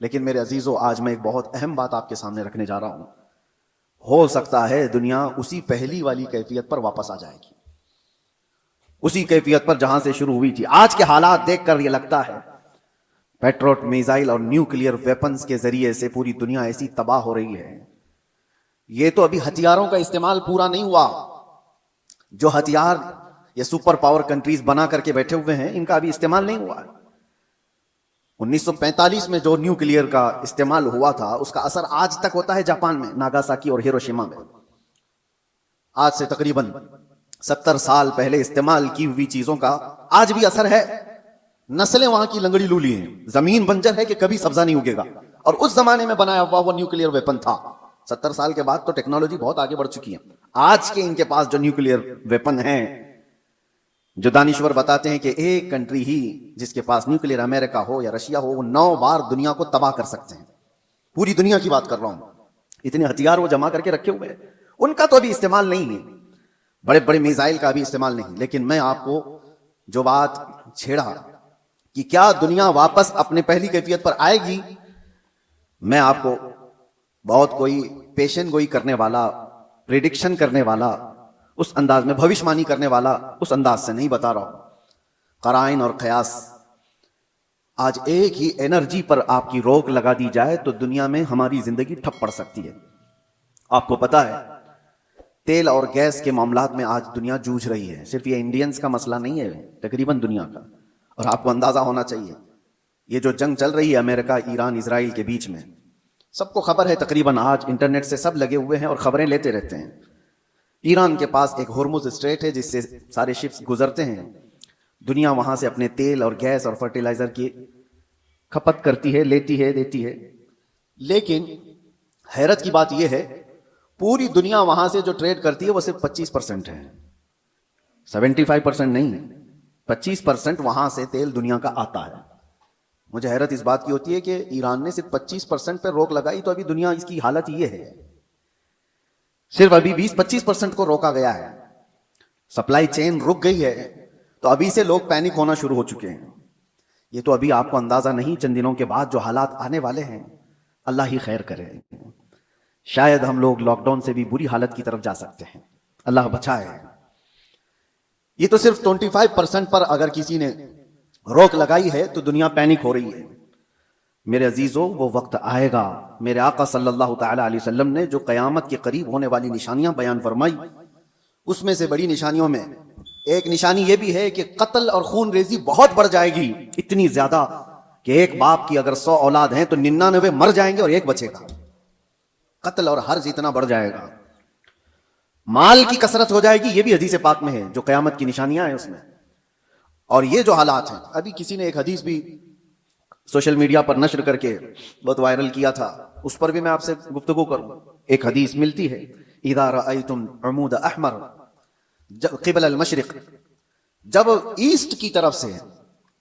لیکن میرے عزیزو، آج میں ایک بہت اہم بات آپ کے سامنے رکھنے جا رہا ہوں. ہو سکتا ہے دنیا اسی پہلی والی کیفیت پر واپس آ جائے گی، اسی کیفیت پر جہاں سے شروع ہوئی تھی. آج کے حالات دیکھ کر یہ لگتا ہے پیٹروٹ میزائل اور نیوکلیئر ویپنز کے ذریعے سے پوری دنیا ایسی تباہ ہو رہی ہے. یہ تو ابھی ہتھیاروں کا استعمال پورا نہیں ہوا. جو ہتھیار یہ سپر پاور کنٹریز بنا کر کے بیٹھے ہوئے ہیں، ان کا ابھی استعمال نہیں ہوا. 1945 میں جو نیوکلیئر کا استعمال ہوا تھا، اس کا اثر آج تک ہوتا ہے جاپان میں، ناگاساکی اور ہیروشیما میں. آج سے تقریباً 70 سال پہلے استعمال کی ہوئی چیزوں کا آج بھی اثر ہے. نسلیں وہاں کی لنگڑی لولی ہیں، زمین بنجر ہے کہ کبھی سبزہ نہیں اگے گا. اور اس زمانے میں بنایا ہوا وہ نیوکلیئر ویپن تھا. 70 سال کے بعد تو ٹیکنالوجی بہت آگے بڑھ چکی ہے. آج کے ان کے پاس جو نیوکلیئر ویپن ہیں، جو دانشور بتاتے ہیں کہ ایک کنٹری ہی جس کے پاس نیوکلیئر، امریکہ ہو یا رشیا ہو، وہ 9 بار دنیا کو تباہ کر سکتے ہیں. پوری دنیا کی بات کر رہا ہوں. اتنے ہتھیار وہ جمع کر کے رکھے ہوئے ہیں. ان کا تو ابھی استعمال نہیں ہے، بڑے بڑے میزائل کا بھی استعمال نہیں. لیکن میں آپ کو جو بات چھیڑا کہ کیا دنیا واپس اپنے پہلی کیفیت پر آئے گی، میں آپ کو بہت کوئی پیشن گوئی کرنے والا، پریڈکشن کرنے والا، اس انداز میں بھوشمانی کرنے والا اس انداز سے نہیں بتا رہا ہوں. قرائن اور قیاس. آج ایک ہی انرجی پر آپ کی روک لگا دی جائے تو دنیا میں ہماری زندگی ٹھپ پڑ سکتی ہے. آپ کو پتا ہے تیل اور گیس کے معاملات میں آج دنیا جوجھ رہی ہے. صرف یہ انڈینز کا مسئلہ نہیں ہے، تقریباً دنیا کا. اور آپ کو اندازہ ہونا چاہیے یہ جو جنگ چل رہی ہے امریکہ، ایران، اسرائیل کے بیچ میں، سب کو خبر ہے. تقریباً آج انٹرنیٹ سے سب لگے ہوئے ہیں اور خبریں لیتے رہتے ہیں. ایران کے پاس ایک ہرمز اسٹریٹ ہے جس سے سارے شپس گزرتے ہیں. دنیا وہاں سے اپنے تیل اور گیس اور فرٹیلائزر کی کھپت کرتی ہے، لیتی ہے، دیتی ہے. لیکن حیرت کی بات یہ ہے پوری دنیا وہاں سے جو ٹریڈ کرتی ہے وہ صرف 25% ہے، 75% نہیں. 25% وہاں سے تیل دنیا کا آتا ہے. مجھے حیرت اس بات کی ہوتی ہے کہ ایران نے صرف 25% پہ روک لگائی تو ابھی دنیا اس کی حالت یہ ہے. صرف ابھی 20-25% کو روکا گیا ہے. سپلائی چین رک گئی ہے تو ابھی سے لوگ پینک ہونا شروع ہو چکے ہیں. یہ تو ابھی آپ کو اندازہ نہیں چند دنوں کے بعد جو حالات آنے والے ہیں. اللہ ہی خیر کرے. شاید ہم لوگ لاک ڈاؤن سے بھی بری حالت کی طرف جا سکتے ہیں. اللہ بچائے. یہ تو صرف 25% پر اگر کسی نے روک لگائی ہے تو دنیا پینک ہو رہی ہے. میرے عزیزو، وہ وقت آئے گا. میرے آقا صلی اللہ تعالی علیہ وسلم نے جو قیامت کے قریب ہونے والی نشانیاں بیان فرمائی، اس میں سے بڑی نشانیوں میں ایک نشانی یہ بھی ہے کہ قتل اور خون ریزی بہت بڑھ جائے گی. اتنی زیادہ کہ ایک باپ کی اگر 100 اولاد ہیں تو 99 مر جائیں گے اور ایک بچے گا. قتل اور حرج اتنا بڑھ جائے گا. مال کی کثرت ہو جائے گی. یہ بھی حدیث پاک میں ہے جو قیامت کی نشانیاں ہیں اس میں. اور یہ جو حالات ہیں، ابھی کسی نے ایک حدیث بھی سوشل میڈیا پر نشر کر کے بہت وائرل کیا تھا، اس پر بھی میں آپ سے گفتگو کروں. ایک حدیث ملتی ہے، اذا رأیتم عمود احمر قبل المشرق، جب ایسٹ کی طرف سے،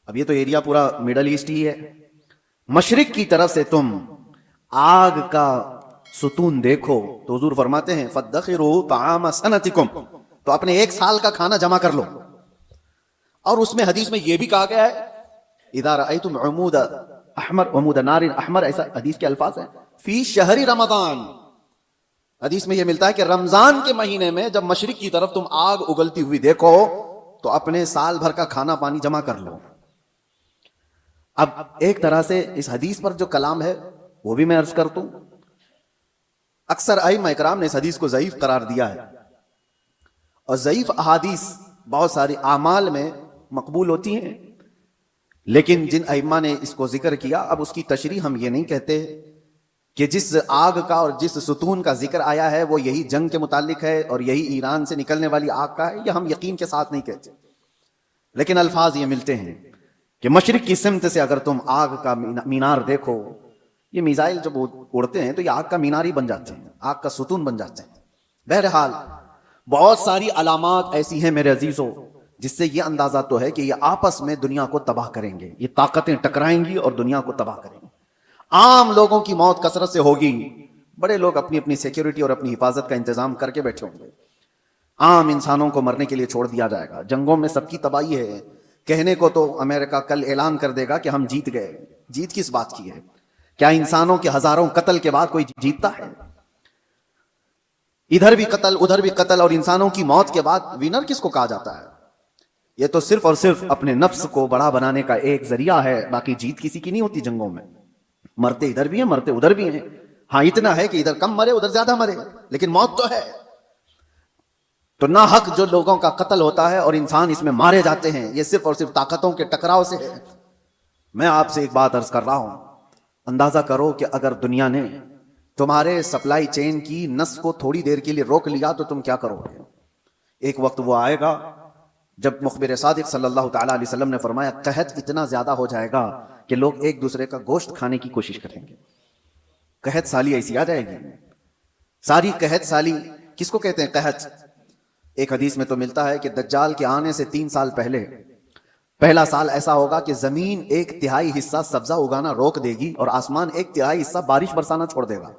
اب یہ تو ایریا پورا مڈل ایسٹ ہی ہے، مشرق کی طرف سے تم آگ کا ستون دیکھو تو حضور فرماتے ہیں فَادَّخِرُوا طَعَامَ سَنَتِكُمْ، تو اپنے 1 سال کا کھانا جمع کر لو. اور اس میں حدیث میں یہ بھی کہا گیا ہے اذا رأیتم عمود احمر عمود نار احمر، ایسا حدیث کے الفاظ ہیں، فی شہر رمضان. حدیث میں یہ ملتا ہے کہ رمضان کے مہینے میں جب مشرق کی طرف تم آگ اگلتی ہوئی دیکھو تو اپنے سال بھر کا کھانا پانی جمع کر لو. اب ایک طرح سے اس حدیث پر جو کلام ہے وہ بھی میں عرض کر دوں. اکثر ائمہ اکرام نے اس حدیث کو ضعیف قرار دیا ہے، اور ضعیف احادیث بہت ساری اعمال میں مقبول ہوتی ہیں. لیکن جن ائمہ نے اس کو ذکر کیا، اب اس کی تشریح ہم یہ نہیں کہتے کہ جس آگ کا اور جس ستون کا ذکر آیا ہے وہ یہی جنگ کے متعلق ہے اور یہی ایران سے نکلنے والی آگ کا ہے، یہ ہم یقین کے ساتھ نہیں کہتے. لیکن الفاظ یہ ملتے ہیں کہ مشرق کی سمت سے اگر تم آگ کا مینار دیکھو، یہ میزائل جب اڑتے ہیں تو یہ آگ کا مینار ہی بن جاتے ہیں، آگ کا ستون بن جاتے ہیں. بہرحال بہت ساری علامات ایسی ہیں میرے عزیزوں جس سے یہ اندازہ تو ہے کہ یہ آپس میں دنیا کو تباہ کریں گے. یہ طاقتیں ٹکرائیں گی اور دنیا کو تباہ کریں گے. عام لوگوں کی موت کثرت سے ہوگی. بڑے لوگ اپنی اپنی سیکیورٹی اور اپنی حفاظت کا انتظام کر کے بیٹھے ہوں گے. عام انسانوں کو مرنے کے لیے چھوڑ دیا جائے گا. جنگوں میں سب کی تباہی ہے. کہنے کو تو امریکہ کل اعلان کر دے گا کہ ہم جیت گئے. جیت کس بات کی ہے؟ کیا انسانوں کے ہزاروں قتل کے بعد کوئی جیتتا ہے؟ ادھر بھی قتل ادھر بھی قتل، اور انسانوں کی موت کے بعد ونر کس کو کہا جاتا ہے؟ یہ تو صرف اور صرف اپنے نفس کو بڑا بنانے کا ایک ذریعہ ہے، باقی جیت کسی کی نہیں ہوتی جنگوں میں۔ مرتے ادھر بھی ہیں، مرتے ادھر بھی ہیں، ہاں اتنا ہے کہ ادھر کم مرے ادھر زیادہ مرے، لیکن موت تو ہے۔ تو ناحق جو لوگوں کا قتل ہوتا ہے اور انسان اس میں مارے جاتے ہیں، یہ صرف اور صرف طاقتوں کے ٹکراؤ سے ہے۔ میں آپ سے ایک بات عرض کر رہا ہوں، اندازہ کرو کہ اگر دنیا نے تمہارے سپلائی چین کی نس کو تھوڑی دیر کے لیے روک لیا تو تم کیا کرو گے؟ ایک وقت وہ آئے گا جب مخبر صادق صلی اللہ تعالیٰ علیہ وسلم نے فرمایا قحط اتنا زیادہ ہو جائے گا کہ لوگ ایک دوسرے کا گوشت کھانے کی کوشش کریں گے۔ قحط سالی ایسی آ جائے گی، ساری قحط سالی۔ کس کو کہتے ہیں قحط؟ ایک حدیث میں تو ملتا ہے کہ دجال کے آنے سے 3 سال پہلے پہلا سال ایسا ہوگا کہ زمین 1/3 حصہ سبزہ اگانا روک دے گی اور آسمان 1/3 حصہ بارش برسانا چھوڑ دے گا،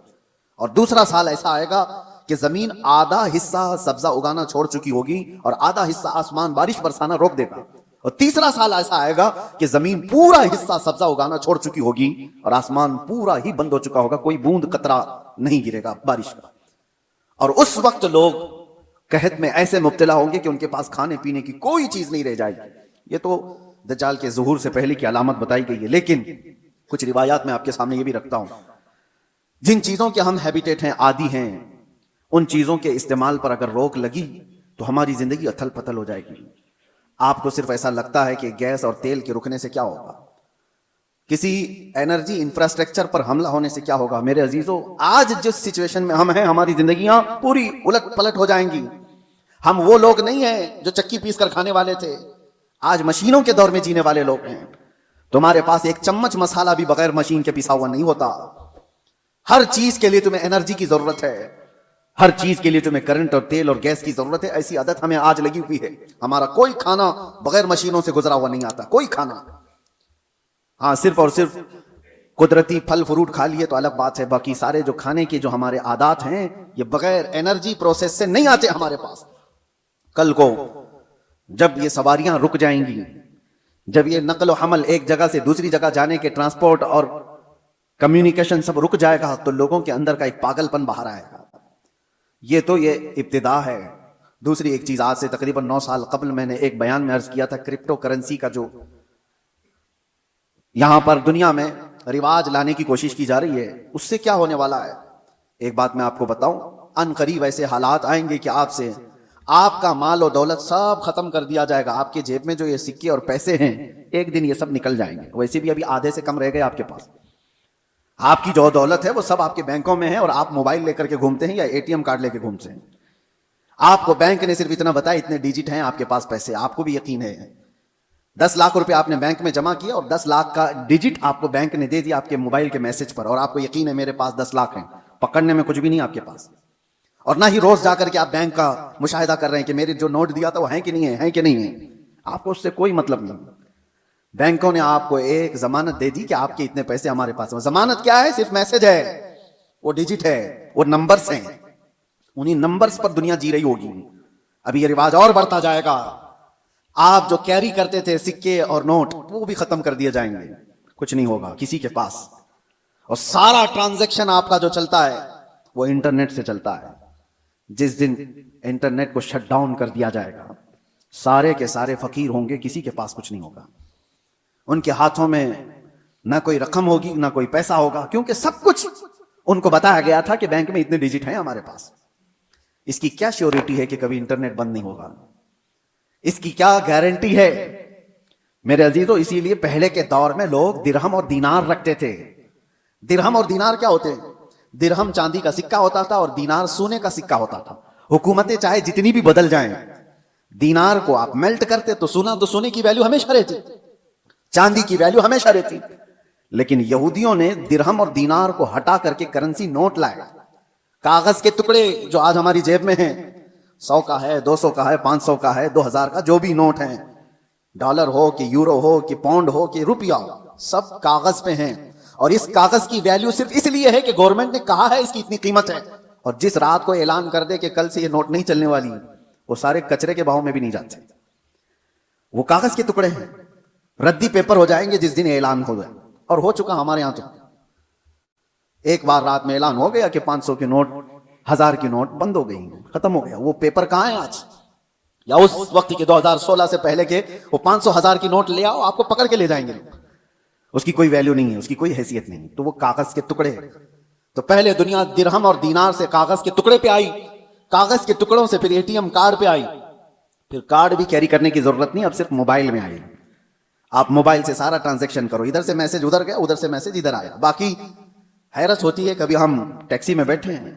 اور دوسرا سال ایسا آئے گا کہ زمین آدھا حصہ سبزہ اگانا چھوڑ چکی ہوگی اور آدھا حصہ آسمان بارش برسانا روک دے گا، اور تیسرا سال ایسا آئے گا کہ زمین پورا حصہ سبزہ اگانا چھوڑ چکی ہوگی اور آسمان پورا ہی بند ہو چکا ہوگا، کوئی بوند قطرہ نہیں گرے گا بارش کا۔ اور اس وقت لوگ قحط میں ایسے مبتلا ہوں گے کہ ان کے پاس کھانے پینے کی کوئی چیز نہیں رہ جائے گی۔ یہ تو دجال کے ظہور سے پہلے کی علامت بتائی گئی ہے، لیکن کچھ روایات میں آپ کے سامنے یہ بھی رکھتا ہوں۔ جن چیزوں کے ہم ہیبیٹیٹ ہیں، عادی ہیں، ان چیزوں کے استعمال پر اگر روک لگی تو ہماری زندگی اتھل پتھل ہو جائے گی۔ آپ کو صرف ایسا لگتا ہے کہ گیس اور تیل کے رکنے سے کیا ہوگا، کسی انرجی انفراسٹرکچر پر حملہ ہونے سے کیا ہوگا؟ میرے عزیزو، آج جس سچویشن میں ہم ہیں ہماری زندگیاں پوری الٹ پلٹ ہو جائیں گی۔ ہم وہ لوگ نہیں ہیں جو چکی پیس کر کھانے والے تھے، آج مشینوں کے دور میں جینے والے لوگ ہیں۔ تمہارے پاس ایک چمچ مسالہ بھی بغیر مشین کے پیسا ہوا نہیں ہوتا۔ ہر چیز کے لیے تمہیں انرجی کی ضرورت ہے، ہر چیز کے لیے تمہیں کرنٹ اور تیل اور گیس کی ضرورت ہے۔ ایسی عادت ہمیں آج لگی ہوئی ہے، ہمارا کوئی کھانا بغیر مشینوں سے گزرا ہوا نہیں آتا، کوئی کھانا۔ ہاں صرف اور صرف قدرتی پھل فروٹ کھا لیے تو الگ بات ہے، باقی سارے جو کھانے کے جو ہمارے عادات ہیں یہ بغیر انرجی پروسیس سے نہیں آتے ہمارے پاس۔ کل کو جب یہ سواریاں رک جائیں گی، جب یہ نقل و حمل ایک جگہ سے دوسری جگہ جانے کے ٹرانسپورٹ اور کمیونیکیشن سب رک جائے گا تو لوگوں کے اندر کا ایک پاگل پن باہر آئے گا۔ یہ ابتدا ہے۔ دوسری ایک چیز، آج سے تقریباً 9 سال قبل میں نے ایک بیان میں عرض کیا تھا، کرپٹو کرنسی کا جو یہاں پر دنیا میں رواج لانے کی کوشش کی جا رہی ہے، اس سے کیا ہونے والا ہے؟ ایک بات میں آپ کو بتاؤں، ان قریب ایسے حالات آئیں گے کہ آپ کا مال و دولت سب ختم کر دیا جائے گا۔ آپ کے جیب میں جو یہ سکے اور پیسے ہیں ایک دن یہ سب نکل جائیں گے، ویسے بھی ابھی آدھے سے کم رہ گئے آپ کے پاس۔ آپ کی جو دولت ہے وہ سب آپ کے بینکوں میں ہے، اور آپ موبائل لے کر کے گھومتے ہیں یا ATM کارڈ لے کے گھومتے ہیں۔ آپ کو بینک نے صرف اتنا بتایا اتنے ڈیجٹ ہیں آپ کے پاس پیسے، آپ کو بھی یقین ہے 10 لاکھ روپے آپ نے بینک میں جمع کیا اور 10 لاکھ کا ڈیجٹ آپ کو بینک نے دے دیا آپ کے موبائل کے میسج پر، اور آپ کو یقین ہے میرے پاس 10 لاکھ ہیں، پکڑنے میں کچھ بھی نہیں آپ کے پاس، اور نہ ہی روز جا کر کے آپ بینک کا مشاہدہ کر رہے ہیں کہ میرے جو نوٹ دیا تھا وہ ہیں کہ نہیں ہے، ہیں کہ نہیں ہے۔ آپ کو اس سے کوئی مطلب نہیں۔ بینکوں نے آپ کو ایک ضمانت دے دی کہ آپ کے اتنے پیسے ہمارے پاس ہیں۔ ضمانت کیا ہے؟ صرف میسج ہے، وہ ڈیجٹ ہے، وہ نمبرز ہیں، انہی نمبرز پر دنیا جی رہی ہوگی۔ ابھی یہ رواج اور بڑھتا جائے گا، آپ جو کیری کرتے تھے سکے اور نوٹ وہ بھی ختم کر دیے جائیں گے، کچھ نہیں ہوگا کسی کے پاس، اور سارا ٹرانزیکشن آپ کا جو چلتا ہے وہ انٹرنیٹ سے چلتا ہے۔ جس دن انٹرنیٹ کو شٹ ڈاؤن کر دیا جائے گا، سارے کے سارے فقیر ہوں گے، کسی کے پاس کچھ نہیں ہوگا، ان کے ہاتھوں میں نہ کوئی رقم ہوگی نہ کوئی پیسہ ہوگا، کیونکہ سب کچھ ان کو بتایا گیا تھا کہ بینک میں اتنے ڈیجٹ ہیں ہمارے پاس۔ اس کی کیا شیورٹی ہے کہ کبھی انٹرنیٹ بند نہیں ہوگا؟ اس کی کیا گارنٹی ہے؟ میرے عزیزو، اسی لیے پہلے کے دور میں لوگ درہم اور دینار رکھتے تھے۔ درہم اور دینار کیا ہوتے ہیں؟ درہم چاندی کا سکہ ہوتا تھا اور دینار سونے کا سکہ ہوتا تھا۔ حکومتیں چاہے جتنی بھی بدل جائیں، دینار کو آپ میلٹ کرتے تو سونے کی ویلیو ہمیشہ رہتی، چاندی کی ویلیو ہمیشہ رہتی۔ لیکن یہودیوں نے درہم اور دینار کو ہٹا کر کے کرنسی نوٹ لائے، کاغذ کے ٹکڑے جو آج ہماری جیب میں ہیں، 100 کا ہے، 200 کا ہے، 500 کا ہے، 2000 کا، جو بھی نوٹ ہیں، ڈالر ہو کہ یورو ہو کہ پاؤنڈ ہو کہ روپیہ ہو، سب کاغذ پہ ہیں۔ اور اس کاغذ کی ویلیو صرف اس لیے ہے کہ گورنمنٹ نے کہا ہے اس کی اتنی قیمت ہے، اور جس رات کو اعلان کر دے کہ کل سے یہ نوٹ نہیں چلنے والی، وہ سارے کچرے کے باؤ میں بھی نہیں جاتے، وہ کاغذ کے ٹکڑے ہیں، ردی پیپر ہو جائیں گے جس دن اعلان ہو جائے، اور ہو چکا ہمارے یہاں تو۔ ایک بار رات میں اعلان ہو گیا کہ 500 کے نوٹ 1000 کی نوٹ بند ہو گئی، ختم ہو گیا. وہ پیپر کہاں ہے آج؟ یا اس وقت کے 2016 سے پہلے کے وہ 500 1000 کی نوٹ لے آؤ، آپ کو پکڑ کے لے جائیں گے. اس کی کوئی ویلیو نہیں ہے، اس کی کوئی حیثیت نہیں. تو وہ کاغذ کے ٹکڑے. تو پہلے دنیا درہم اور دینار سے کاغذ کے ٹکڑے پہ آئی، کاغذ کے ٹکڑوں سے پھر ATM کارڈ پہ آئی، پھر کارڈ بھی کیری کرنے کی ضرورت نہیں، اب صرف موبائل میں آئی. آپ موبائل سے سارا ٹرانزیکشن کرو، ادھر سے میسج ادھر گیا، ادھر سے میسج ادھر آیا. باقی حیرت ہوتی ہے، کبھی ہم ٹیکسی میں بیٹھے ہیں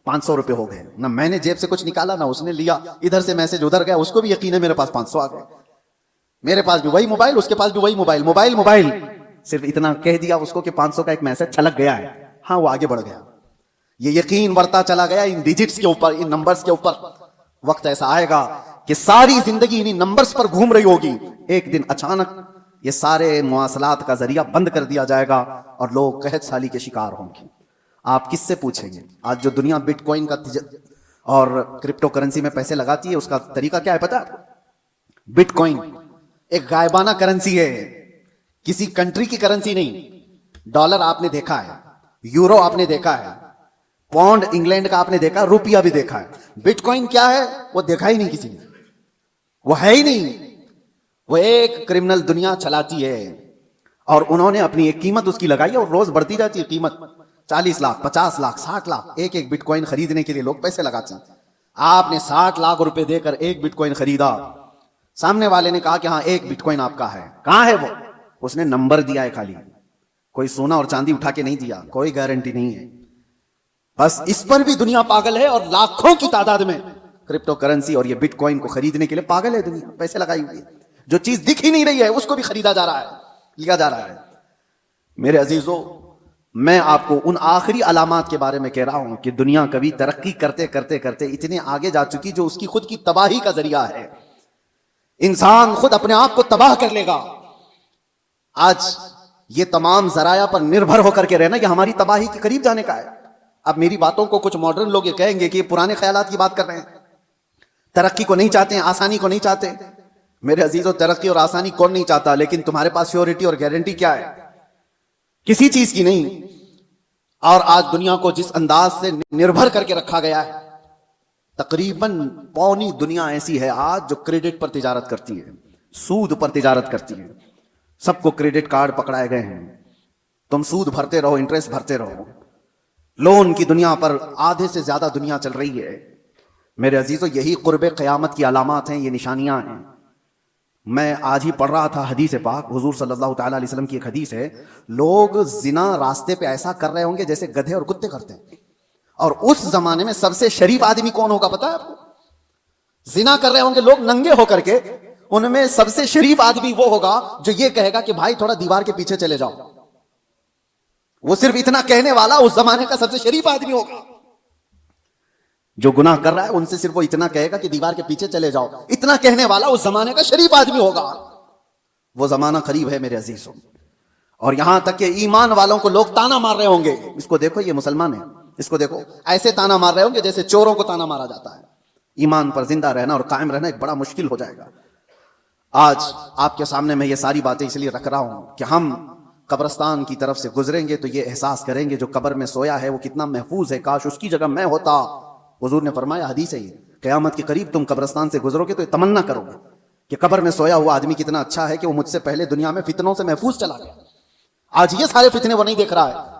500 روپے ہو گئے، نہ میں نے جیب سے کچھ نکالا نہ اس نے لیا، ادھر سے میسج ادھر گیا، اس کو بھی یقین ہے میرے پاس 500 آ گئے، میرے پاس بھی وہی موبائل، اس کے پاس بھی وہی موبائل، موبائل موبائل. صرف اتنا کہہ دیا اس کو کہ 500 کا ایک میسج چھلک گیا ہے، ہاں وہ آگے بڑھ گیا. یہ یقین بڑھتا چلا گیا ان ڈیجٹس کے اوپر، ان نمبرز کے اوپر. وقت ایسا آئے گا کہ ساری زندگی انہی نمبرز پر گھوم رہی ہوگی. ایک دن اچانک یہ سارے مواصلات کا ذریعہ بند کر دیا جائے گا اور لوگ قحط سالی کے شکار ہوں گے. آپ کس سے پوچھیں گے؟ آج جو دنیا بٹ کوئن کا اور کرپٹو کرنسی میں پیسے لگاتی ہے، اس کا طریقہ کیا ہے پتا؟ بٹ کوئن ایک غائبانہ کرنسی ہے، کسی کنٹری کی کرنسی نہیں. ڈالر آپ نے دیکھا ہے، یورو آپ نے دیکھا ہے، پاؤنڈ انگلینڈ کا آپ نے دیکھا، روپیہ بھی دیکھا ہے. بٹ کوئن کیا ہے وہ دیکھا ہی نہیں کسی نے، وہ ہے ہی نہیں. وہ ایک کرمنل دنیا چلاتی ہے اور انہوں نے اپنی ایک قیمت اس کی لگائی ہے اور روز بڑھتی جاتی ہے قیمت. 40 لاکھ 50 لاکھ 60 لاکھ ایک ایک بٹ کوئن خریدنے کے لیے لوگ پیسے لگاتے ہیں. آپ نے 60 لاکھ روپے دے کر ایک بٹ کوئن خریدا، سامنے والے نے کہا کہ ہاں ایک بٹ کوئن آپ کا ہے. کہاں ہے وہ؟ اس نے نمبر دیا ہے خالی، کوئی سونا اور چاندی اٹھا کے نہیں دیا، کوئی گارنٹی نہیں ہے. بس اس پر بھی دنیا پاگل ہے اور لاکھوں کی تعداد میں کرپٹو کرنسی اور یہ بٹ کوئن کو خریدنے کے لیے پاگل ہے دنیا، پیسے لگائی ہوئی ہے. جو چیز دکھ ہی نہیں رہی ہے اس کو بھی خریدا جا رہا ہے، لیا جا رہا ہے. میرے عزیزو، میں آپ کو ان آخری علامات کے بارے میں کہہ رہا ہوں کہ دنیا کبھی ترقی کرتے کرتے کرتے اتنے آگے جا چکی جو اس کی خود کی تباہی کا ذریعہ ہے. انسان خود اپنے آپ کو تباہ کر لے گا. آج یہ تمام ذرائع پر نربھر ہو کر کے رہنا یہ ہماری تباہی کے قریب جانے کا ہے. اب میری باتوں کو کچھ ماڈرن لوگ یہ کہیں گے کہ یہ پرانے خیالات کی بات کر رہے ہیں، ترقی کو نہیں چاہتے ہیں، آسانی کو نہیں چاہتے. میرے عزیزوں، ترقی اور آسانی کون نہیں چاہتا، لیکن تمہارے پاس شیورٹی اور گارنٹی کیا ہے؟ کسی چیز کی نہیں. اور آج دنیا کو جس انداز سے نربھر کر کے رکھا گیا ہے، تقریباً پوری دنیا ایسی ہے آج جو کریڈٹ پر تجارت کرتی ہے، سود پر تجارت کرتی ہے. سب کو کریڈٹ کارڈ پکڑائے گئے ہیں، تم سود بھرتے رہو، انٹرسٹ بھرتے رہو. لون کی دنیا پر آدھے سے زیادہ دنیا چل رہی ہے. میرے عزیزو، یہی قرب قیامت کی علامات ہیں، یہ نشانیاں ہیں. میں آج ہی پڑھ رہا تھا حدیث پاک، حضور صلی اللہ تعالی علیہ وسلم کی ایک حدیث ہے، لوگ زنا راستے پہ ایسا کر رہے ہوں گے جیسے گدھے اور کتے کرتے ہیں. اور اس زمانے میں سب سے شریف آدمی کون ہوگا پتا ہے آپ کو؟ زنا کر رہے ہوں گے لوگ ننگے ہو کر کے، ان میں سب سے شریف آدمی وہ ہوگا جو یہ کہے گا کہ بھائی تھوڑا دیوار کے پیچھے چلے جاؤ. وہ صرف اتنا کہنے والا اس زمانے کا سب سے شریف آدمی ہوگا. جو گناہ کر رہا ہے ان سے صرف وہ اتنا کہے گا کہ دیوار کے پیچھے چلے جاؤ، اتنا کہنے والا اس زمانے کا شریف آدمی ہوگا. وہ زمانہ قریب ہے میرے عزیزوں. اور یہاں تک کہ ایمان والوں کو لوگ تانا مار رہے ہوں گے، اس کو دیکھو یہ مسلمان ہے، اس کو دیکھو، ایسے تانا مار رہے ہوں گے جیسے چوروں کو تانا مارا جاتا ہے. ایمان پر زندہ رہنا اور قائم رہنا ایک بڑا مشکل ہو جائے گا. آج آپ کے سامنے میں یہ ساری باتیں اس لیے رکھ رہا ہوں کہ ہم قبرستان کی طرف سے گزریں گے تو یہ احساس کریں گے جو قبر میں سویا ہے وہ کتنا محفوظ ہے، کاش اس کی جگہ میں ہوتا. حضور نے فرمایا، حدیث ہے یہ، قیامت کے قریب تم قبرستان سے گزرو گے تو یہ تمنا کرو گے کہ قبر میں سویا ہوا آدمی کتنا اچھا ہے کہ وہ مجھ سے پہلے دنیا میں فتنوں سے محفوظ چلا گیا. آج یہ سارے فتنے وہ نہیں دیکھ رہا ہے.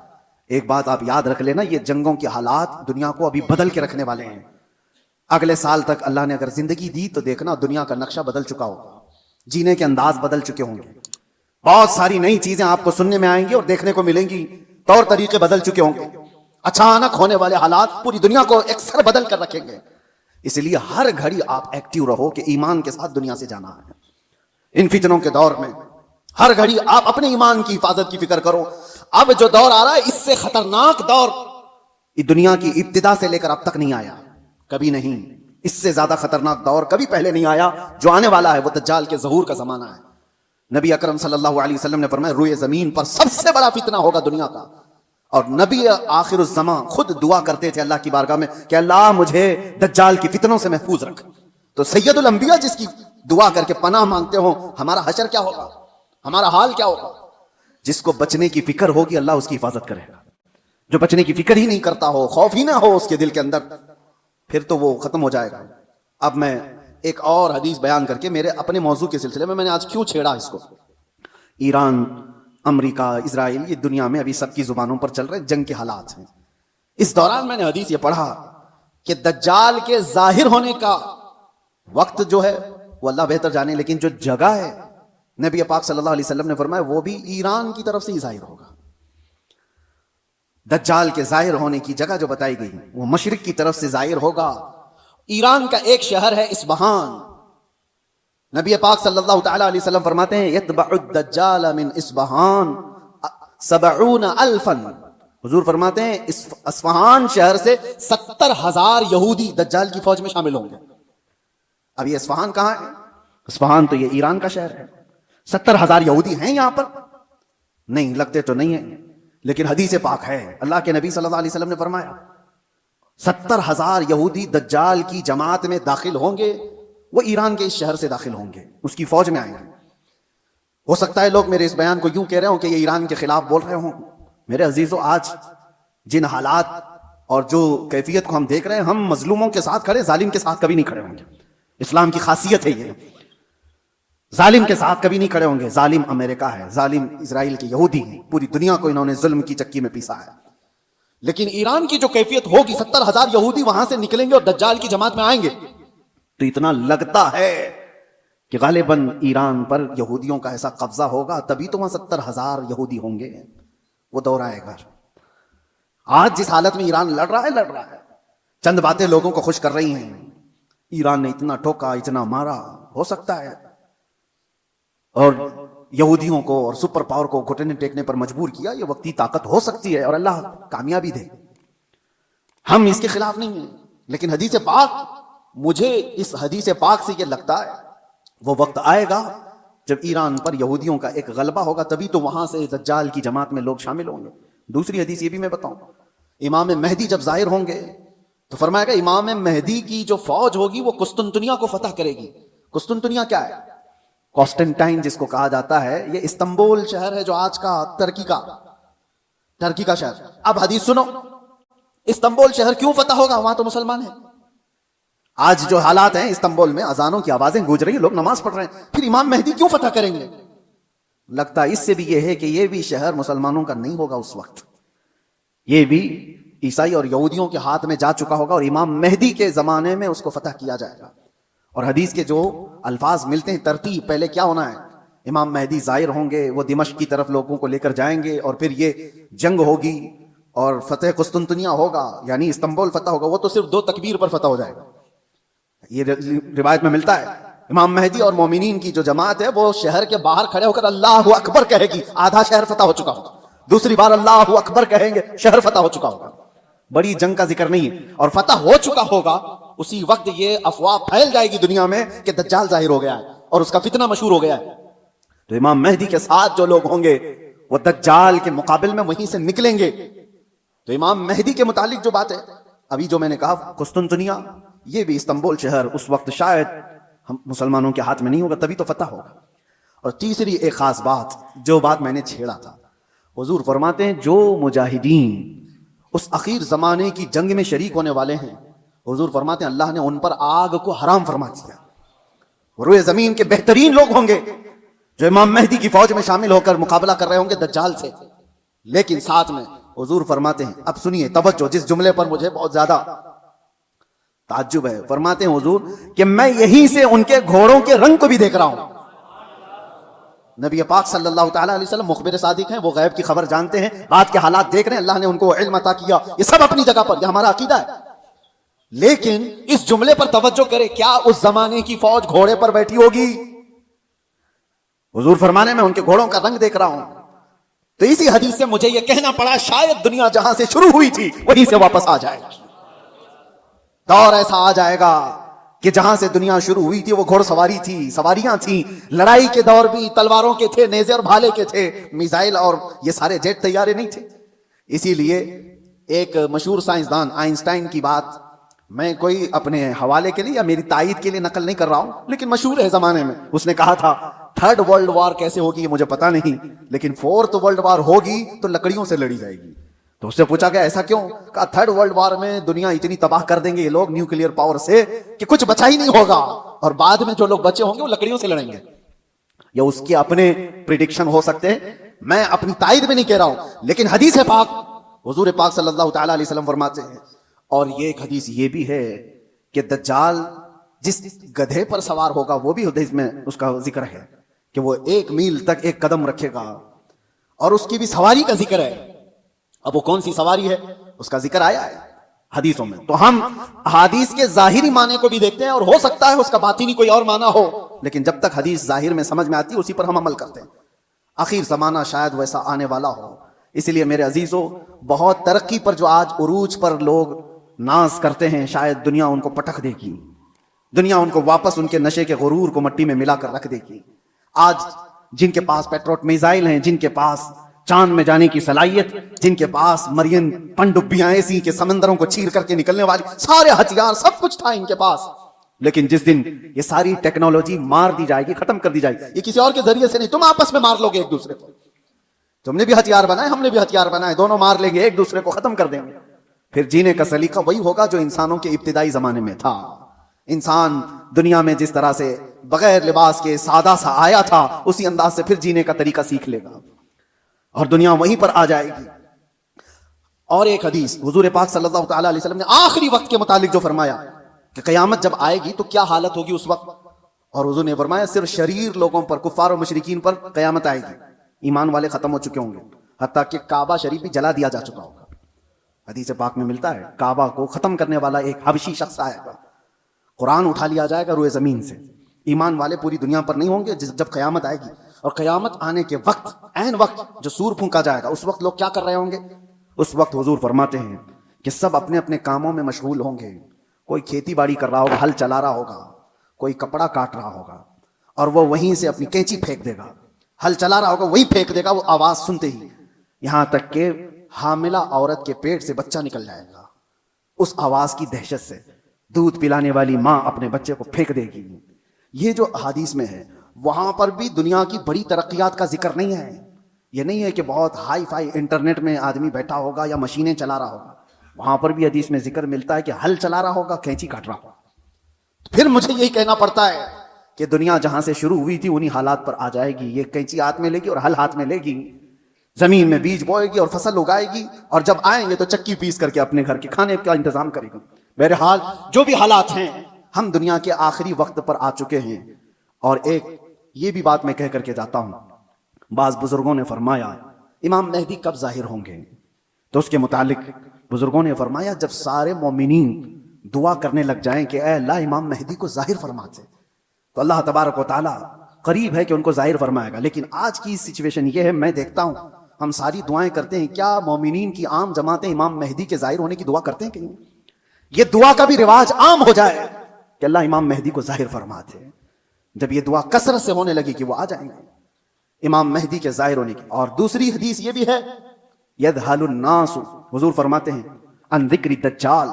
ایک بات آپ یاد رکھ لینا، یہ جنگوں کے حالات دنیا کو ابھی بدل کے رکھنے والے ہیں. اگلے سال تک اللہ نے اگر زندگی دی تو دیکھنا دنیا کا نقشہ بدل چکا ہوگا، جینے کے انداز بدل چکے ہوں گے، بہت ساری نئی چیزیں آپ کو سننے میں آئیں گی اور دیکھنے کو ملیں گی، طور طریقے بدل چکے ہوں گے. اچانک ہونے والے حالات پوری دنیا کو اکثر بدل کر رکھیں گے. اس لیے ہر گھڑی آپ ایکٹیو رہو کہ ایمان کے ساتھ دنیا سے جانا ہے. ان فتنوں کے دور میں ہر گھڑی آپ اپنے ایمان کی حفاظت کی فکر کرو. اب جو دور آ رہا ہے اس سے خطرناک دور دنیا کی ابتدا سے لے کر اب تک نہیں آیا، کبھی نہیں. اس سے زیادہ خطرناک دور کبھی پہلے نہیں آیا. جو آنے والا ہے وہ دجال کے ظہور کا زمانہ ہے. نبی اکرم صلی اللہ علیہ وسلم نے فرمایا، روئے زمین پر سب سے بڑا فتنہ ہوگا دنیا کا. اور نبی آخر الزمان خود دعا کرتے تھے اللہ کی بارگاہ میں کہ اللہ مجھے دجال کی فتنوں سے محفوظ رکھ. تو سید الانبیاء جس کی دعا کر کے پناہ مانگتے ہوں، ہمارا حشر کیا ہوگا، ہمارا حال کیا ہوگا؟ جس کو بچنے کی فکر ہوگی اللہ اس کی حفاظت کرے گا. جو بچنے کی فکر ہی نہیں کرتا ہو، خوف ہی نہ ہو اس کے دل کے اندر، پھر تو وہ ختم ہو جائے گا۔ اب میں ایک اور حدیث بیان کر کے میرے اپنے موضوع کے سلسلے میں نے آج کیوں چھیڑا اس کو، ایران، امریکہ، اسرائیل، یہ دنیا میں ابھی سب کی زبانوں پر چل رہے جنگ کے حالات ہیں۔ اس دوران میں نے حدیث یہ پڑھا کہ دجال کے ظاہر ہونے کا وقت جو ہے وہ اللہ بہتر جانے، لیکن جو جگہ ہے نبی پاک صلی اللہ علیہ وسلم نے فرمایا وہ بھی ایران کی طرف سے ہی ظاہر ہوگا۔ دجال کے ظاہر ہونے کی جگہ جو بتائی گئی وہ مشرق کی طرف سے ظاہر ہوگا۔ ایران کا ایک شہر ہے اصفہان، نبی پاک صلی اللہ تعالی علیہ وسلم فرماتے ہیں یتبع الدجال من اصفہان 70,000، حضور فرماتے ہیں اصفہان شہر سے 70,000 یہودی دجال کی فوج میں شامل ہوں گے۔ اب یہ اصفہان کہاں ہے؟ اصفہان تو یہ ایران کا شہر ہے۔ 70,000 یہودی ہیں یہاں پر؟ نہیں، لگتے تو نہیں ہیں، لیکن حدیث پاک ہے، اللہ کے نبی صلی اللہ علیہ وسلم نے فرمایا 70,000 یہودی دجال کی جماعت میں داخل ہوں گے، وہ ایران کے اس شہر سے داخل ہوں گے، اس کی فوج میں آئیں گے۔ ہو سکتا ہے لوگ میرے اس بیان کو یوں کہہ رہے ہوں کہ یہ ایران کے خلاف بول رہے ہوں۔ میرے عزیزو، آج جن حالات اور جو کیفیت کو ہم دیکھ رہے ہیں، ہم مظلوموں کے ساتھ کھڑے، ظالم کے ساتھ کبھی نہیں کھڑے ہوں گے۔ اسلام کی خاصیت ہے یہ، ظالم کے ساتھ کبھی نہیں کھڑے ہوں گے۔ ظالم امریکہ ہے، ظالم اسرائیل کے یہودی ہیں، پوری دنیا کو انہوں نے ظلم کی چکی میں پیسا ہے۔ لیکن ایران کی جو کیفیت ہوگی، 70,000 یہودی وہاں سے نکلیں گے اور دجال کی جماعت میں آئیں گے، تو اتنا لگتا ہے کہ غالباً ایران پر یہودیوں کا ایسا قبضہ ہوگا، تبھی تو وہاں 70,000 یہودی ہوں گے۔ وہ دور آئے گا۔ آج جس حالت میں ایران لڑ رہا ہے، چند باتیں لوگوں کو خوش کر رہی ہیں، ایران نے اتنا ٹھوکا، اتنا مارا، ہو سکتا ہے، اور یہودیوں کو اور سپر پاور کو گھٹنے ٹیکنے پر مجبور کیا، یہ وقتی طاقت ہو سکتی ہے اور اللہ کامیابی دے، ہم اس کے خلاف نہیں ہیں۔ لیکن حدیث پاک، مجھے اس حدیث پاک سے یہ لگتا ہے وہ وقت آئے گا جب ایران پر یہودیوں کا ایک غلبہ ہوگا، تبھی تو وہاں سے دجال کی جماعت میں لوگ شامل ہوں گے۔ دوسری حدیث یہ بھی میں بتاؤں، امام مہدی جب ظاہر ہوں گے تو فرمایا گا امام مہدی کی جو فوج ہوگی وہ قسطنطنیہ کو فتح کرے گی۔ قسطنطنیہ کیا ہے؟ کانسٹنٹائن جس کو کہا جاتا ہے، یہ استنبول شہر ہے جو آج کا ترکی کا شہر۔ اب حدیث سنو، استنبول شہر کیوں فتح ہوگا؟ وہاں تو مسلمان ہیں۔ آج جو حالات ہیں استنبول میں، اذانوں کی آوازیں گونج رہی ہیں، لوگ نماز پڑھ رہے ہیں، پھر امام مہدی کیوں فتح کریں گے؟ لگتا ہے اس سے بھی یہ ہے کہ یہ بھی شہر مسلمانوں کا نہیں ہوگا اس وقت، یہ بھی عیسائی اور یہودیوں کے ہاتھ میں جا چکا ہوگا، اور امام مہدی کے زمانے میں اس کو فتح کیا جائے گا۔ اور حدیث کے جو الفاظ ملتے ہیں، ترتیب پہلے کیا ہونا ہے، امام مہدی ظاہر ہوں گے، وہ دمشق کی طرف لوگوں کو لے کر جائیں گے، اور پھر یہ جنگ ہوگی اور فتح قسطنطنیہ ہوگا، یعنی استنبول فتح ہوگا۔ وہ تو صرف 2 تکبیر پر فتح ہو جائے گا، یہ روایت میں ملتا ہے۔ امام مہدی اور مومنین کی جو جماعت ہے وہ شہر کے باہر کھڑے ہو کر اللہ اکبر کہے گی، آدھا شہر فتح ہو چکا ہوگا، دوسری بار اللہ اکبر کہیں گے، شہر فتح ہو چکا ہوگا۔ بڑی جنگ کا ذکر نہیں ہے، اور فتح ہو چکا ہوگا، اسی وقت یہ افواہ پھیل جائے گی دنیا میں کہ دجال ظاہر ہو گیا ہے اور اس کا فتنہ مشہور ہو گیا ہے۔ تو امام مہدی کے ساتھ جو لوگ ہوں گے وہ دجال کے مقابل میں وہیں سے نکلیں گے۔ تو امام مہدی کے متعلق جو بات ہے، ابھی جو میں نے کہا قسطنطنیہ، یہ بھی استنبول شہر اس وقت شاید ہم مسلمانوں کے ہاتھ میں نہیں ہوگا، تبھی تو فتح ہوگا۔ اور تیسری ایک خاص بات، جو بات میں نے چھیڑا تھا، حضور فرماتے ہیں جو مجاہدین اس اخیر زمانے کی جنگ میں شریک ہونے والے ہیں، حضور فرماتے ہیں اللہ نے ان پر آگ کو حرام فرما دیا۔ روئے زمین کے بہترین لوگ ہوں گے جو امام مہدی کی فوج میں شامل ہو کر مقابلہ کر رہے ہوں گے دجال سے۔ لیکن ساتھ میں حضور فرماتے ہیں، اب سنیے توجہ، جس جملے پر مجھے بہت زیادہ تعجب ہے، فرماتے ہیں حضور کہ میں یہیں سے ان کے گھوڑوں کے رنگ کو بھی دیکھ رہا ہوں۔ نبی پاک صلی اللہ تعالیٰ علیہ وسلم مخبر صادق ہیں، وہ غیب کی خبر جانتے ہیں، رات کے حالات دیکھ رہے ہیں، اللہ نے ان کو علم عطا کیا، یہ سب اپنی جگہ پر، یہ ہمارا عقیدہ ہے۔ لیکن اس جملے پر توجہ کرے، کیا اس زمانے کی فوج گھوڑے پر بیٹھی ہوگی؟ حضور فرمانے میں ان کے گھوڑوں کا رنگ دیکھ رہا ہوں۔ تو اسی حدیث سے مجھے یہ کہنا پڑا شاید دنیا جہاں سے شروع ہوئی تھی وہیں سے واپس آ جائے گی۔ دور ایسا آ جائے گا کہ جہاں سے دنیا شروع ہوئی تھی وہ گھوڑ سواری تھی، سواریاں تھیں، لڑائی کے دور بھی تلواروں کے تھے، نیزے اور بھالے کے تھے، میزائل اور یہ سارے جیٹ طیارے نہیں تھے۔ اسی لیے ایک مشہور سائنسدان آئنسٹائن کی بات میں کوئی اپنے حوالے کے لیے یا میری تائید کے لیے نقل نہیں کر رہا ہوں، لیکن مشہور ہے زمانے میں، اس نے کہا تھا 3rd ورلڈ وار کیسے ہوگی یہ مجھے پتا نہیں، لیکن 4th ورلڈ وار ہوگی تو لکڑیوں سے لڑی جائے گی۔ تو اس سے پوچھا کہ ایسا کیوں؟ کہا تھرڈ ورلڈ وار میں دنیا اتنی تباہ کر دیں گے یہ لوگ نیوکلیئر پاور سے کہ کچھ بچا ہی نہیں ہوگا، اور بعد میں جو لوگ بچے ہوں گے وہ لکڑیوں سے لڑیں گے۔ یہ اس کے اپنے پریڈکشن ہو سکتے ہیں، میں اپنی تائید میں نہیں کہہ رہا ہوں، لیکن حدیث پاک حضور پاک صلی اللہ تعالی علیہ وسلم فرماتے ہیں۔ اور یہ ایک حدیث یہ بھی ہے کہ دجال جس گدھے پر سوار ہوگا وہ بھی حدیث میں اس کا ذکر ہے کہ وہ 1 میل تک 1 قدم رکھے گا، اور اس کی بھی سواری کا ذکر ہے۔ اب وہ کون سی سواری ہے اس کا ذکر آیا ہے حدیثوں میں، تو ہم حدیث کے ظاہری معنی کو بھی دیکھتے ہیں، اور ہو سکتا ہے اس کا باطنی کوئی اور معنی ہو، لیکن جب تک حدیث ظاہر میں سمجھ میں آتی ہے اسی پر ہم عمل کرتے ہیں۔ آخر زمانہ شاید ویسا آنے والا ہو، اس لیے میرے عزیزو بہت ترقی پر جو آج عروج پر لوگ ناز کرتے ہیں، شاید دنیا ان کو پٹک دے گی، دنیا ان کو واپس ان کے نشے کے غرور کو مٹی میں ملا کر رکھ دے گی۔ آج جن کے پاس پیٹروٹ میزائل ہیں، جن کے پاس چاند میں جانے کی صلاحیت، جن کے پاس مرین پنڈبیاں ایسی کہ سمندروں کو چیر کر کے نکلنے والی سارے ہتھیار سب کچھ تھا ان کے پاس، لیکن جس دن یہ ساری ٹیکنالوجی مار دی جائے گی، ختم کر دی جائے گی، یہ کسی اور کے ذریعے سے نہیں، تم آپس میں مار لو گے ایک دوسرے کو، تم نے بھی ہتھیار بنائے ہم نے بھی ہتھیار بنائے، دونوں مار لیں گے، ایک دوسرے کو ختم کر دیں گے۔ پھر جینے کا سلیقہ وہی ہوگا جو انسانوں کے ابتدائی زمانے میں تھا۔ انسان دنیا میں جس طرح سے بغیر لباس کے سادہ سا آیا تھا، اسی انداز سے پھر جینے کا طریقہ سیکھ لے گا، اور دنیا وہیں پر آ جائے گی۔ اور ایک حدیث حضور پاک صلی اللہ تعالی علیہ وسلم نے آخری وقت کے متعلق جو فرمایا کہ قیامت جب آئے گی تو کیا حالت ہوگی اس وقت، اور حضور نے فرمایا صرف شریر لوگوں پر، کفار و مشرکین پر قیامت آئے گی، ایمان والے ختم ہو چکے ہوں گے، حتیٰ کہ کعبہ شریف بھی جلا دیا جا چکا ہوگا۔ حدیث پاک میں ملتا ہے کعبہ کو ختم کرنے والا ایک حبشی شخص آئے گا، قرآن اٹھا لیا جائے گا روئے زمین سے، ایمان والے پوری دنیا پر نہیں ہوں گے جب قیامت آئے گی۔ اور قیامت آنے کے وقت، عین وقت جو سور پھونکا جائے گا، اس وقت لوگ کیا کر رہے ہوں گے؟ اس وقت حضور فرماتے ہیں کہ سب اپنے اپنے کاموں میں مشغول ہوں گے، کوئی کھیتی باڑی کر رہا ہوگا، ہل چلا رہا ہوگا، کوئی کپڑا کاٹ رہا ہوگا، اور وہ وہیں سے اپنی کینچی پھینک دے گا، ہل چلا رہا ہوگا وہی پھینک دے گا، وہ آواز سنتے ہی، یہاں تک کہ حاملہ عورت کے پیٹ سے بچہ نکل جائے گا، اس آواز کی دہشت سے دودھ پلانے والی ماں اپنے بچے کو پھینک دے گی۔ یہ جو حدیث میں ہے، وہاں پر بھی دنیا کی بڑی ترقیات کا ذکر نہیں ہے، یہ نہیں ہے کہ بہت ہائی فائی انٹرنیٹ میں آدمی بیٹھا ہوگا یا مشینیں چلا رہا ہوگا، وہاں پر بھی حدیث میں ذکر ملتا ہے کہ ہل چلا رہا ہوگا، کینچی کاٹ رہا ہوگا۔ پھر مجھے یہی کہنا پڑتا ہے کہ دنیا جہاں سے شروع ہوئی تھی انہی حالات پر آ جائے گی، یہ کینچی ہاتھ میں لے گی اور ہل ہاتھ میں لے گی، زمین میں بیج بوئے گی اور فصل اگائے گی، اور جب آئیں گے تو چکی پیس کر کے اپنے گھر کے کھانے کا انتظام کرے گی۔ بہرحال جو بھی حالات ہیں، ہم دنیا کے آخری وقت پر آ چکے ہیں۔ اور ایک یہ بھی بات میں کہہ کر کے جاتا ہوں، بعض بزرگوں نے فرمایا امام مہدی کب ظاہر ہوں گے، تو اس کے متعلق بزرگوں نے فرمایا جب سارے مومنین دعا کرنے لگ جائیں کہ اے اللہ امام مہدی کو ظاہر فرما دے، تو اللہ تبارک و تعالی قریب ہے کہ ان کو ظاہر فرمائے گا۔ لیکن آج کی سچویشن یہ ہے، میں دیکھتا ہوں ہم ساری دعائیں کرتے ہیں، کیا مومنین کی عام جماعتیں امام مہدی کے ظاہر ہونے کی دعا کرتے ہیں؟ کہیں یہ دعا کا بھی رواج عام ہو جائے کہ اللہ امام مہدی کو ظاہر فرما دے، جب یہ دعا کثرت سے ہونے لگی کہ وہ آ جائیں گے امام مہدی کے ظاہر ہونے کی۔ اور دوسری حدیث یہ بھی ہے، یذہل الناس، حضور فرماتے ہیں ان ذکر دجال،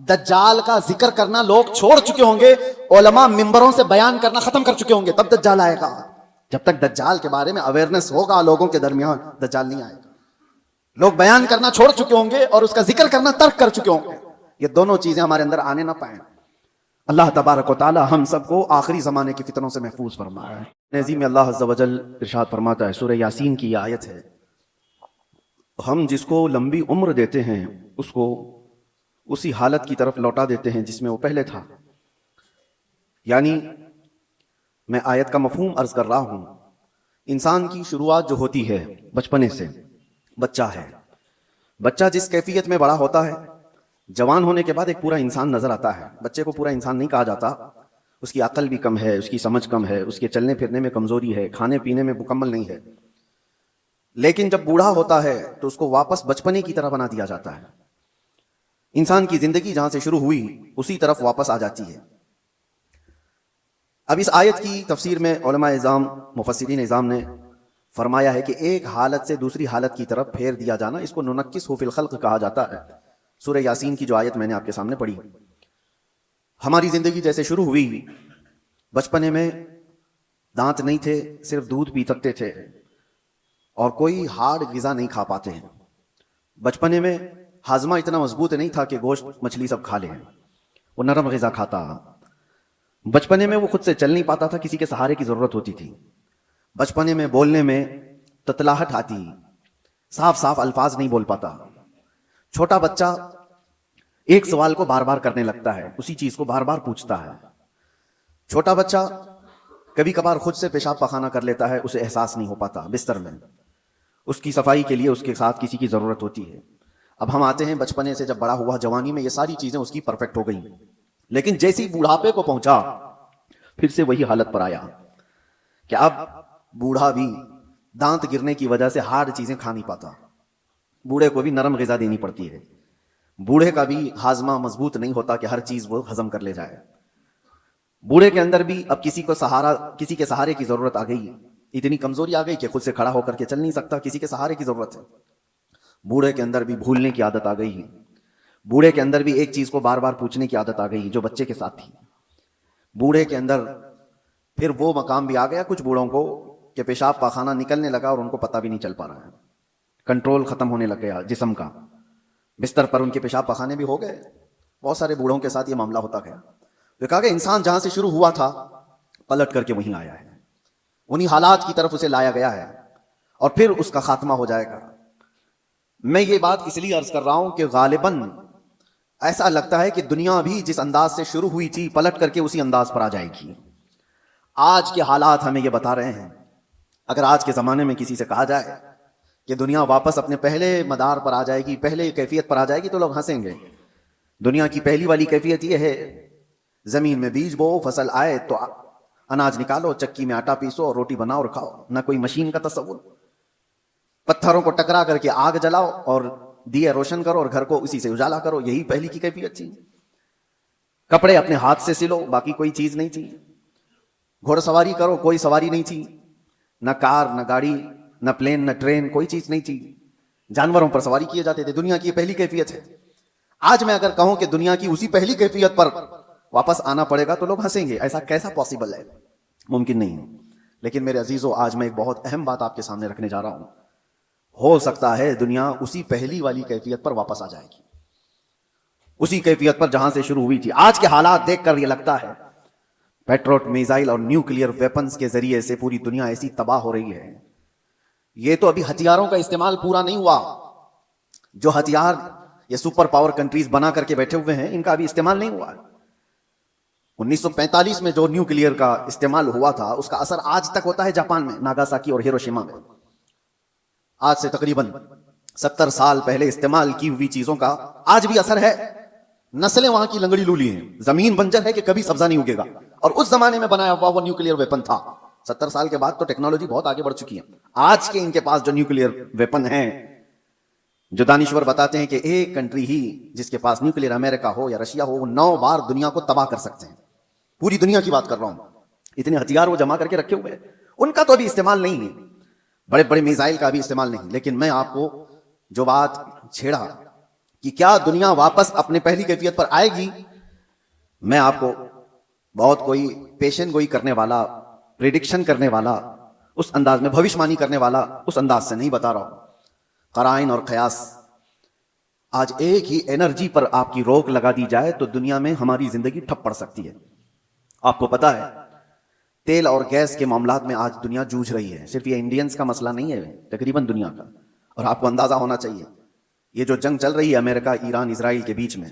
دجال کا ذکر کرنا لوگ چھوڑ چکے ہوں گے، علماء ممبروں سے بیان کرنا ختم کر چکے ہوں گے، تب دجال آئے گا۔ جب تک دجال کے بارے میں اویئرنس ہوگا لوگوں کے درمیان، دجال نہیں آئے گا۔ لوگ بیان کرنا چھوڑ چکے ہوں گے اور اس کا ذکر کرنا ترک کر چکے ہوں گے، یہ دونوں چیزیں ہمارے اندر آنے نہ پائیں۔ اللہ تبارک و تعالی ہم سب کو آخری زمانے کی فتنوں سے محفوظ فرمائے۔ نظیم اللہ عز و جل ارشاد فرماتا ہے، سورہ یاسین کی یہ آیت ہے، ہم جس کو لمبی عمر دیتے ہیں اس کو اسی حالت کی طرف لوٹا دیتے ہیں جس میں وہ پہلے تھا۔ یعنی میں آیت کا مفہوم عرض کر رہا ہوں، انسان کی شروعات جو ہوتی ہے بچپنے سے، بچہ ہے، بچہ جس کیفیت میں بڑا ہوتا ہے، جوان ہونے کے بعد ایک پورا انسان نظر آتا ہے۔ بچے کو پورا انسان نہیں کہا جاتا، اس کی عقل بھی کم ہے، اس کی سمجھ کم ہے، اس کے چلنے پھرنے میں کمزوری ہے، کھانے پینے میں مکمل نہیں ہے، لیکن جب بوڑھا ہوتا ہے تو اس کو واپس بچپنے کی طرح بنا دیا جاتا ہے۔ انسان کی زندگی جہاں سے شروع ہوئی اسی طرف واپس آ جاتی ہے۔ اب اس آیت کی تفسیر میں علماء اعظام، مفسرین اعظام نے فرمایا ہے کہ ایک حالت سے دوسری حالت کی طرف پھیر دیا جانا، اس کو ننکسہ فی الخلق کہا جاتا ہے۔ سورہ یاسین کی جو آیت میں نے آپ کے سامنے پڑھی، ہماری زندگی جیسے شروع ہوئی، بچپنے میں دانت نہیں تھے، صرف دودھ پی سکتے تھے اور کوئی ہارڈ غذا نہیں کھا پاتے ہیں، بچپنے میں ہاضمہ اتنا مضبوط نہیں تھا کہ گوشت مچھلی سب کھا لیں، وہ نرم غذا کھاتا۔ بچپنے میں وہ خود سے چل نہیں پاتا تھا، کسی کے سہارے کی ضرورت ہوتی تھی۔ بچپنے میں بولنے میں تتلاہٹ آتی، صاف صاف الفاظ نہیں بول پاتا۔ چھوٹا بچہ ایک سوال کو بار بار کرنے لگتا ہے، اسی چیز کو بار بار پوچھتا ہے۔ چھوٹا بچہ کبھی کبھار خود سے پیشاب پخانہ کر لیتا ہے، اسے احساس نہیں ہو پاتا بستر میں، اس کی صفائی کے لیے اس کے ساتھ کسی کی ضرورت ہوتی ہے۔ اب ہم آتے ہیں بچپنے سے، جب بڑا ہوا جوانی میں یہ ساری چیزیں اس کی پرفیکٹ ہو گئی، لیکن جیسی بوڑھاپے کو پہنچا پھر سے وہی حالت پر آیا کہ اب بوڑھا بھی دانت گرنے کی وجہ سے ہارڈ چیزیں کھا نہیں پاتا، بوڑھے کو بھی نرم غذا دینی پڑتی ہے، بوڑھے کا بھی ہاضمہ مضبوط نہیں ہوتا کہ ہر چیز وہ ہضم کر لے جائے، بوڑھے کے اندر بھی اب کسی کے سہارے کی ضرورت آ گئی، اتنی کمزوری آ گئی کہ خود سے کھڑا ہو کر کے چل نہیں سکتا، کسی کے سہارے کی ضرورت ہے۔ بوڑھے کے اندر بھی بھولنے کی عادت آ گئی، بوڑھے کے اندر بھی ایک چیز کو بار بار پوچھنے کی عادت آ گئی جو بچے کے ساتھ تھی۔ بوڑھے کے اندر پھر وہ مقام بھی آ گیا کچھ بوڑھوں کو کہ پیشاب پاخانہ نکلنے لگا اور ان کو پتہ بھی نہیں چل پا رہا ہے، کنٹرول ختم ہونے لگ گیا جسم کا، بستر پر ان کے پیشاب پاخانے بھی ہو گئے۔ بہت سارے بوڑھوں کے ساتھ یہ معاملہ ہوتا گیا۔ تو کہا کہ انسان جہاں سے شروع ہوا تھا پلٹ کر کے وہیں آیا ہے، انہی حالات کی طرف اسے لایا گیا ہے اور پھر اس کا خاتمہ ہو جائے گا۔ میں یہ بات اس لیے عرض کر رہا ہوں کہ غالباً ایسا لگتا ہے کہ دنیا بھی جس انداز سے شروع ہوئی تھی پلٹ کر کے اسی انداز پر آ جائے گی۔ آج کے حالات ہمیں یہ بتا رہے ہیں۔ اگر آج کے زمانے میں کسی سے کہا جائے کہ دنیا واپس اپنے پہلے مدار پر آ جائے گی، پہلے کیفیت پر آ جائے گی، تو لوگ ہنسیں گے۔ دنیا کی پہلی والی کیفیت یہ ہے، زمین میں بیج بو، فصل آئے تو اناج نکالو، چکی میں آٹا پیسو اور روٹی بناؤ اور کھاؤ، نہ کوئی مشین کا تصور، پتھروں کو ٹکرا کر کے آگ جلاؤ اور دیے روشن کرو اور گھر کو اسی سے اجالا کرو، یہی پہلی کی کیفیت تھی۔ کپڑے اپنے ہاتھ سے سلو، باقی کوئی چیز نہیں تھی۔ گھوڑا سواری کرو، کوئی سواری نہیں تھی، نہ کار، نہ گاڑی، نہ پلین، نہ ٹرین، کوئی چیز نہیں تھی، جانوروں پر سواری کیے جاتے تھے۔ دنیا کی پہلی کیفیت ہے۔ آج میں اگر کہوں کہ دنیا کی اسی پہلی کیفیت پر واپس آنا پڑے گا تو لوگ ہنسیں گے، ایسا کیسا پاسبل ہے، ممکن نہیں ہے۔ لیکن میرے عزیزو، آج میں ایک بہت اہم بات آپ کے سامنے رکھنے جا رہا ہوں۔ ہو سکتا ہے دنیا اسی پہلی والی کیفیت پر واپس آ جائے گی، اسی کیفیت پر جہاں سے شروع ہوئی تھی۔ آج کے حالات دیکھ کر یہ لگتا ہے پیٹروٹ میزائل اور نیوکلیئر ویپنز کے ذریعے سے پوری دنیا ایسی تباہ ہو رہی ہے۔ یہ تو ابھی ہتھیاروں کا استعمال پورا نہیں ہوا، جو ہتھیار یہ سپر پاور کنٹریز بنا کر کے بیٹھے ہوئے ہیں ان کا ابھی استعمال نہیں ہوا۔ 1945 میں جو نیوکلیئر کا استعمال ہوا تھا اس کا اثر آج تک ہوتا ہے جاپان میں، ناگاساکی اور ہیروشیما میں۔ آج سے تقریباً 70 سال پہلے استعمال کی ہوئی چیزوں کا آج بھی اثر ہے۔ نسلیں وہاں کی لنگڑی لولی ہیں، زمین بنجر ہے کہ کبھی سبزہ نہیں اگے گا، اور اس زمانے میں بنایا ہوا وہ نیوکلیئر ویپن تھا۔ 70 سال کے بعد تو ٹیکنالوجی بہت آگے بڑھ چکی ہے۔ آج کے ان کے پاس جو نیوکلیئر ویپن ہیں، جو دانشور بتاتے ہیں کہ ایک کنٹری ہی جس کے پاس نیوکلیئر، امریکہ ہو یا رشیا ہو، وہ 9 بار دنیا کو تباہ کر سکتے ہیں۔ پوری دنیا کی بات کر رہا ہوں، اتنے ہتھیار وہ جمع کر کے رکھے ہوئے ہیں، ان کا تو ابھی استعمال نہیں ہے، بڑے بڑے میزائل کا بھی استعمال نہیں۔ لیکن میں آپ کو جو بات چھیڑا کہ کیا دنیا واپس اپنے پہلی کیفیت پر آئے گی، میں آپ کو بہت کوئی پیشن گوئی کرنے والا، پریڈکشن کرنے والا، اس انداز میں بھوشمانی کرنے والا اس انداز سے نہیں بتا رہا ہوں۔ قرائن اور قیاس، آج ایک ہی انرجی پر آپ کی روک لگا دی جائے تو دنیا میں ہماری زندگی ٹھپ پڑ سکتی ہے۔ آپ کو پتا ہے تیل اور گیس کے معاملات میں آج دنیا جوجھ رہی ہے، صرف یہ انڈینز کا مسئلہ نہیں ہے، تقریباً دنیا کا۔ اور آپ کو اندازہ ہونا چاہیے یہ جو جنگ چل رہی ہے امریکہ، ایران، اسرائیل کے بیچ میں،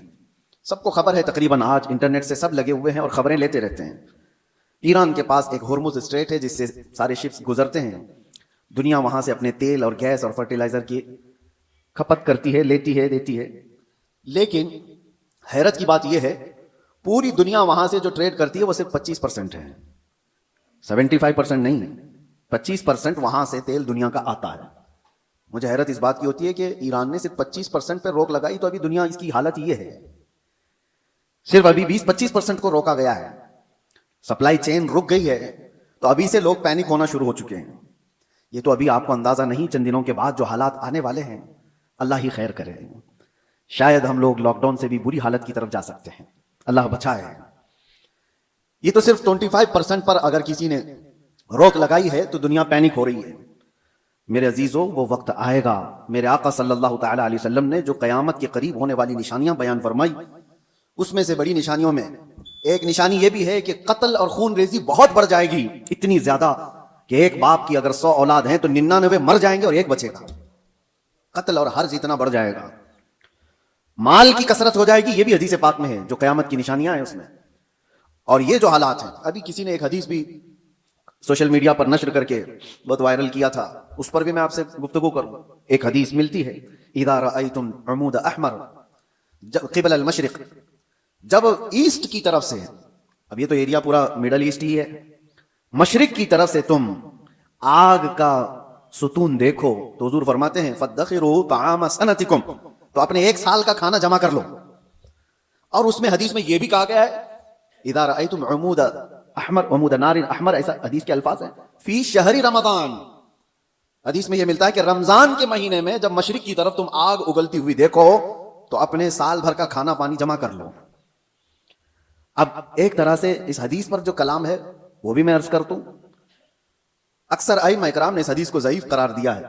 سب کو خبر ہے، تقریباً آج انٹرنیٹ سے سب لگے ہوئے ہیں اور خبریں لیتے رہتے ہیں۔ ایران کے پاس ایک ہرمز اسٹریٹ ہے جس سے سارے شپس گزرتے ہیں، دنیا وہاں سے اپنے تیل اور گیس اور فرٹیلائزر کی کھپت کرتی ہے، لیتی ہے، دیتی ہے۔ لیکن حیرت کی بات یہ ہے پوری دنیا وہاں سے جو ٹریڈ کرتی ہے وہ صرف 25% ہے، 75% نہیں ہے، 25% وہاں سے تیل دنیا کا آتا ہے۔ مجھے حیرت اس بات کی ہوتی ہے کہ ایران نے صرف 25% پہ روک لگائی تو ابھی دنیا اس کی حالت یہ ہے، صرف ابھی 20-25% کو روکا گیا ہے، سپلائی چین رک گئی ہے، تو ابھی سے لوگ پینک ہونا شروع ہو چکے ہیں۔ یہ تو ابھی آپ کو اندازہ نہیں، چند دنوں کے بعد جو حالات آنے والے ہیں اللہ ہی خیر کرے، شاید ہم لوگ لاک ڈاؤن سے بھی بری حالت کی طرف جا سکتے ہیں، اللہ بچائے۔ یہ تو صرف 25% پر اگر کسی نے روک لگائی ہے تو دنیا پینک ہو رہی ہے، میرے عزیزوں وہ وقت آئے گا، میرے آقا صلی اللہ تعالی علیہ وسلم نے جو قیامت کے قریب ہونے والی نشانیاں بیان فرمائی، اس میں سے بڑی نشانیوں میں ایک نشانی یہ بھی ہے کہ قتل اور خون ریزی بہت بڑھ جائے گی، اتنی زیادہ کہ ایک باپ کی اگر 100 اولاد ہیں تو 99 مر جائیں گے اور ایک بچے گا۔ قتل اور حرج اتنا بڑھ جائے گا، مال کی کثرت ہو جائے گی، یہ بھی حدیث پاک میں ہے جو قیامت کی نشانیاں ہیں اس میں۔ اور یہ جو حالات ہیں، ابھی کسی نے ایک حدیث بھی سوشل میڈیا پر نشر کر کے بہت وائرل کیا تھا، اس پر بھی میں آپ سے گفتگو کروں۔ ایک حدیث ملتی ہے، اذا رأیتم عمود احمر قبل المشرق، جب ایسٹ کی طرف سے، اب یہ تو ایریا پورا مڈل ایسٹ ہی ہے، مشرق کی طرف سے تم آگ کا ستون دیکھو تو حضور فرماتے ہیں فادخروا طعام سنتکم، تو اپنے ایک سال کا کھانا جمع کر لو۔ اور اس میں حدیث میں یہ بھی کہا گیا ہے اذا رأیتم عمود احمر عمود نار احمر، ایسا حدیث کے الفاظ ہیں، فی شہر رمضان، حدیث میں یہ ملتا ہے کہ رمضان کے مہینے میں جب مشرق کی طرف تم آگ اگلتی ہوئی دیکھو تو اپنے سال بھر کا کھانا پانی جمع کر لو۔ اب ایک طرح سے اس حدیث پر جو کلام ہے وہ بھی میں عرض کرتا ہوں، اکثر ائمہ اکرام نے اس حدیث کو ضعیف قرار دیا ہے،